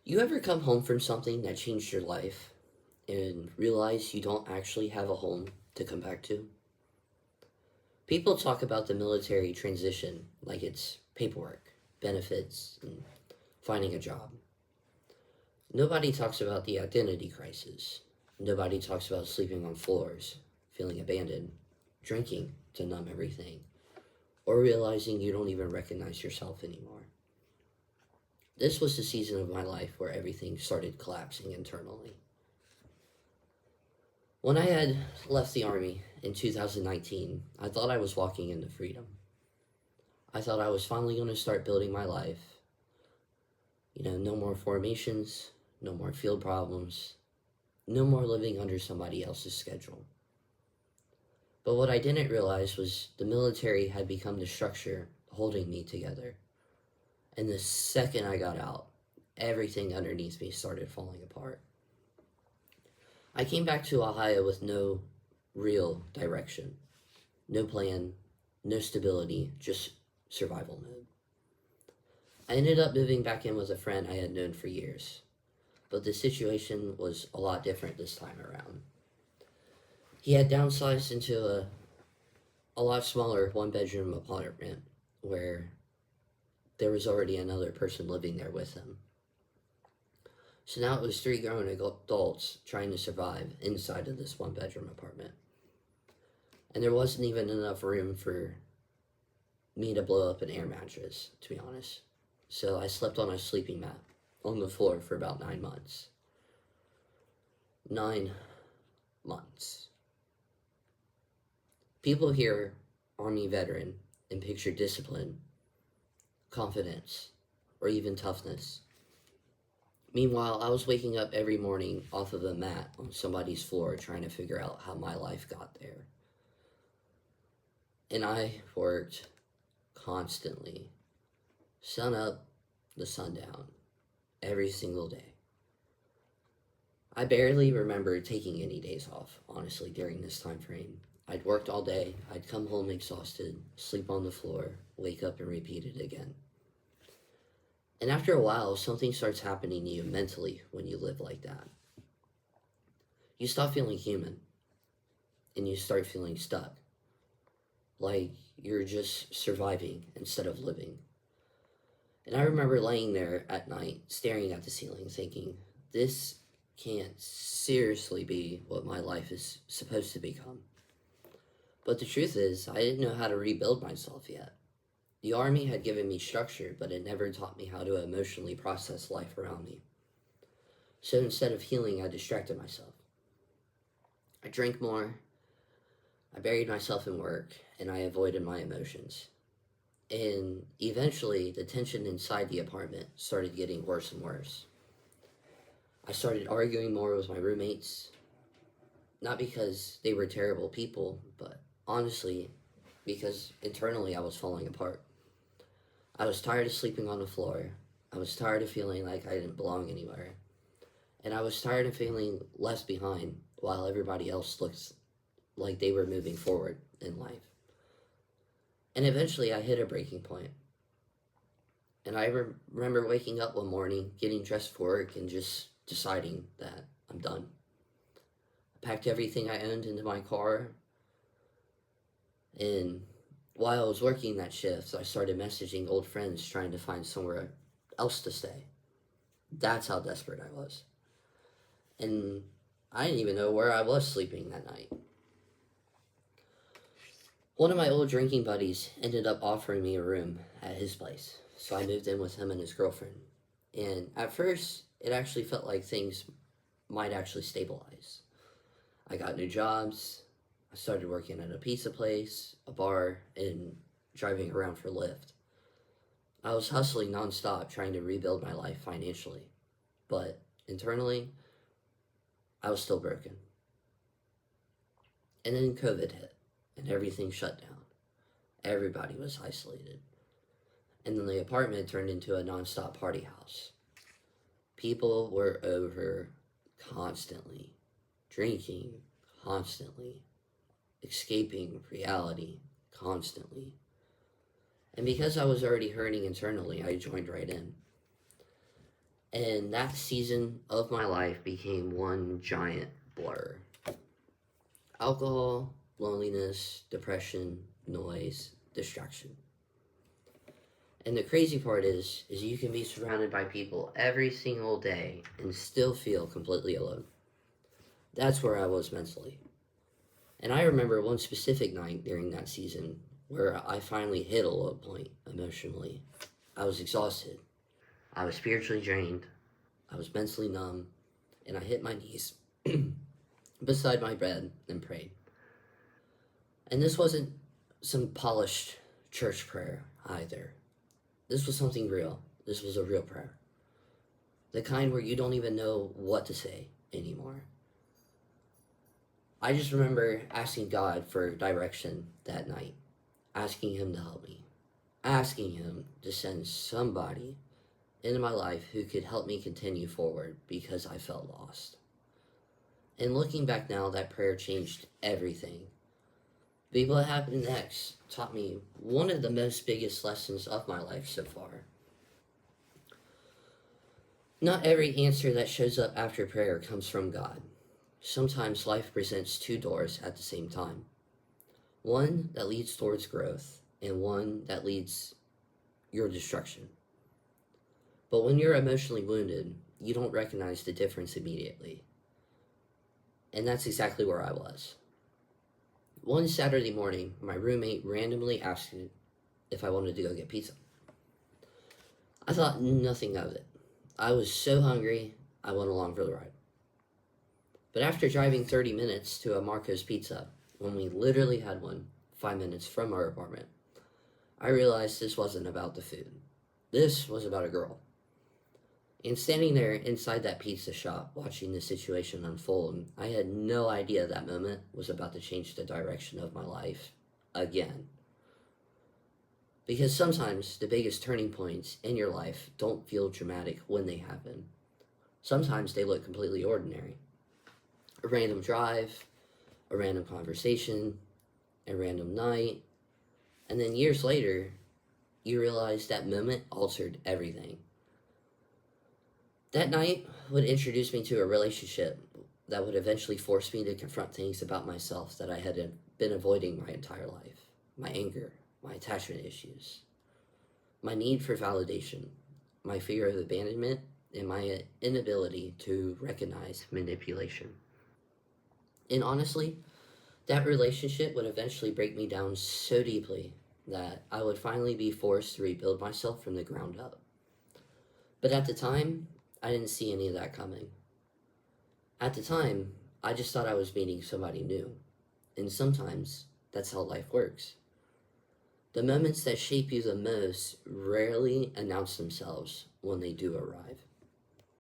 You ever come home from something that changed your life and realize you don't actually have a home to come back to? People talk about the military transition like it's paperwork, benefits, and finding a job. Nobody talks about the identity crisis. Nobody talks about sleeping on floors, feeling abandoned, drinking to numb everything, or realizing you don't even recognize yourself anymore. This was the season of my life where everything started collapsing internally. When I had left the Army in 2019, I thought I was walking into freedom. I thought I was finally going to start building my life. No more formations, no more field problems, no more living under somebody else's schedule. But what I didn't realize was the military had become the structure holding me together. And the second I got out, everything underneath me started falling apart. I came back to Ohio with no real direction, no plan, no stability, just survival mode. I ended up moving back in with a friend I had known for years, but the situation was a lot different this time around. He had downsized into a lot smaller one-bedroom apartment where there was already another person living there with him. So now it was three grown adults trying to survive inside of this one-bedroom apartment. And there wasn't even enough room for me to blow up an air mattress, to be honest. So I slept on a sleeping mat on the floor for about 9 months. 9 months. People hear Army veteran and picture discipline, confidence, or even toughness. Meanwhile, I was waking up every morning off of a mat on somebody's floor trying to figure out how my life got there. And I worked constantly, sun up to sundown, every single day. I barely remember taking any days off, honestly, during this time frame. I'd worked all day, I'd come home exhausted, sleep on the floor, wake up and repeat it again. And after a while, something starts happening to you mentally when you live like that. You stop feeling human, and you start feeling stuck. Like you're just surviving instead of living. And I remember laying there at night, staring at the ceiling, thinking, this can't seriously be what my life is supposed to become. But the truth is, I didn't know how to rebuild myself yet. The Army had given me structure, but it never taught me how to emotionally process life around me. So instead of healing, I distracted myself. I drank more, I buried myself in work, and I avoided my emotions. And eventually, the tension inside the apartment started getting worse and worse. I started arguing more with my roommates, not because they were terrible people, but honestly, because internally I was falling apart. I was tired of sleeping on the floor. I was tired of feeling like I didn't belong anywhere. And I was tired of feeling left behind while everybody else looked like they were moving forward in life. And eventually I hit a breaking point. And I remember waking up one morning, getting dressed for work, and just deciding that I'm done. I packed everything I owned into my car, and while I was working that shift, I started messaging old friends trying to find somewhere else to stay. That's how desperate I was. And I didn't even know where I was sleeping that night. One of my old drinking buddies ended up offering me a room at his place, so I moved in with him and his girlfriend. And at first, it actually felt like things might actually stabilize. I got new jobs, I started working at a pizza place, a bar, and driving around for Lyft. I was hustling nonstop trying to rebuild my life financially, but internally, I was still broken. And then COVID hit, and everything shut down. Everybody was isolated. And then the apartment turned into a nonstop party house. People were over constantly, drinking constantly, escaping reality constantly. And because I was already hurting internally, I joined right in. And that season of my life became one giant blur. Alcohol, loneliness, depression, noise, distraction. And the crazy part is you can be surrounded by people every single day and still feel completely alone. That's where I was mentally. And I remember one specific night during that season where I finally hit a low point emotionally. I was exhausted. I was spiritually drained. I was mentally numb. And I hit my knees beside my bed and prayed. And this wasn't some polished church prayer either. This was something real. This was a real prayer. The kind where you don't even know what to say anymore. I just remember asking God for direction that night, asking Him to help me, asking Him to send somebody into my life who could help me continue forward because I felt lost. And looking back now, that prayer changed everything. But what happened next taught me one of the most biggest lessons of my life so far. Not every answer that shows up after prayer comes from God. Sometimes life presents two doors at the same time. One that leads towards growth, and one that leads your destruction. But when you're emotionally wounded, you don't recognize the difference immediately. And that's exactly where I was. One Saturday morning, my roommate randomly asked me if I wanted to go get pizza. I thought nothing of it. I was so hungry, I went along for the ride. But after driving 30 minutes to a Marco's Pizza, when we literally had one 5 minutes from our apartment, I realized this wasn't about the food. This was about a girl. And standing there inside that pizza shop, watching the situation unfold, I had no idea that moment was about to change the direction of my life again. Because sometimes the biggest turning points in your life don't feel dramatic when they happen. Sometimes they look completely ordinary. A random drive, a random conversation, a random night, and then years later, you realize that moment altered everything. That night would introduce me to a relationship that would eventually force me to confront things about myself that I had been avoiding my entire life. My anger, my attachment issues, my need for validation, my fear of abandonment, and my inability to recognize manipulation. And honestly, that relationship would eventually break me down so deeply that I would finally be forced to rebuild myself from the ground up. But at the time, I didn't see any of that coming. At the time, I just thought I was meeting somebody new. And sometimes, that's how life works. The moments that shape you the most rarely announce themselves when they do arrive.